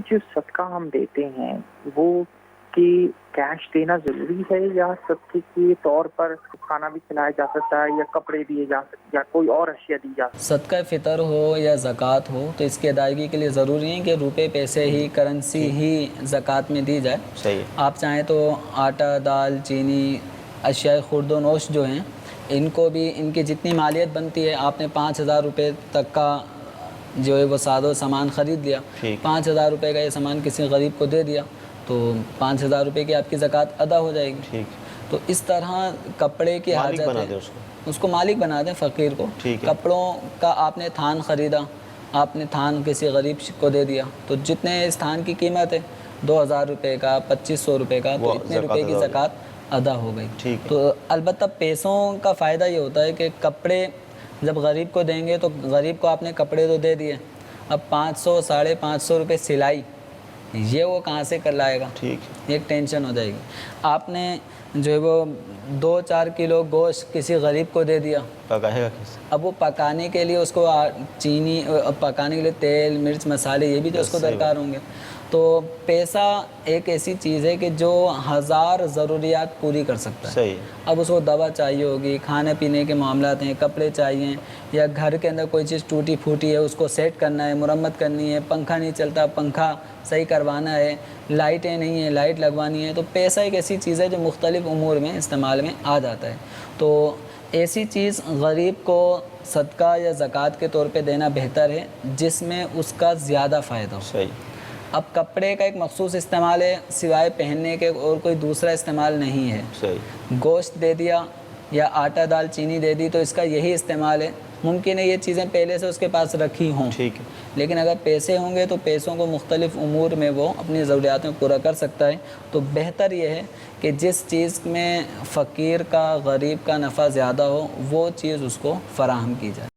جو صدقہ ہم دیتے ہیں وہ کہ کیش دینا ضروری ہے یا صدقے کے طور پر کھانا بھی کھلایا جا سکتا ہے یا کپڑے دیے جا سکتے یا کوئی اور اشیاء دی جا سکتی؟ صدقہ فطر ہو یا زکوٰۃ ہو تو اس کی ادائیگی کے لیے ضروری ہے کہ روپے پیسے ہی کرنسی ہی زکوٰۃ میں دی جائے. صحیح ہے. آپ چاہیں تو آٹا دال چینی اشیاء خورد و نوش جو ہیں ان کو بھی ان کی جتنی مالیت بنتی ہے آپ نے 5,000 روپے تک کا جو ہے وہ سادہ سامان خرید لیا, 5,000 روپے کا یہ سامان کسی غریب کو دے دیا تو 5,000 روپے کی آپ کی زکوٰۃ ادا ہو جائے گی. تو اس طرح کپڑے کی حاجت ہے اس کو مالک بنا دیں فقیر کو. کپڑوں کا آپ نے تھان خریدا, آپ نے تھان کسی غریب کو دے دیا تو جتنے اس تھان کی قیمت ہے 2,000 روپے کا 2,500 روپے کا تو اتنے روپے کی زکوٰۃ ادا ہو گئی. تو البتہ پیسوں کا فائدہ یہ ہوتا ہے کہ کپڑے جب غریب کو دیں گے تو غریب کو آپ نے کپڑے تو دے دیے, اب 500 550 روپے سلائی یہ وہ کہاں سے کر لائے گا, یہ ایک ٹینشن ہو جائے گی. آپ نے جو ہے وہ 2-4 کلو گوشت کسی غریب کو دے دیا, اب وہ پکانے کے لیے اس کو چینی پکانے کے لیے تیل مرچ مسالے یہ بھی تو اس کو درکار ہوں گے. تو پیسہ ایک ایسی چیز ہے کہ جو 1000 ضروریات پوری کر سکتا ہے. اب اس کو دوا چاہیے ہوگی, کھانے پینے کے معاملات ہیں, کپڑے چاہیے, یا گھر کے اندر کوئی چیز ٹوٹی پھوٹی ہے اس کو سیٹ کرنا ہے, مرمت کرنی ہے, پنکھا نہیں چلتا پنکھا صحیح کروانا ہے, لائٹیں نہیں ہیں لائٹ لگوانی ہے. تو پیسہ ایک ایسی چیز ہے جو مختلف امور میں استعمال میں آ جاتا ہے. تو ایسی چیز غریب کو صدقہ یا زکوٰۃ کے طور پہ دینا بہتر ہے جس میں اس کا زیادہ فائدہ ہو. اب کپڑے کا ایک مخصوص استعمال ہے سوائے پہننے کے اور کوئی دوسرا استعمال نہیں ہے. گوشت دے دیا یا آٹا دال چینی دے دی تو اس کا یہی استعمال ہے. ممکن ہے یہ چیزیں پہلے سے اس کے پاس رکھی ہوں, لیکن اگر پیسے ہوں گے تو پیسوں کو مختلف امور میں وہ اپنی ضروریات میں پورا کر سکتا ہے. تو بہتر یہ ہے کہ جس چیز میں فقیر کا غریب کا نفع زیادہ ہو وہ چیز اس کو فراہم کی جائے.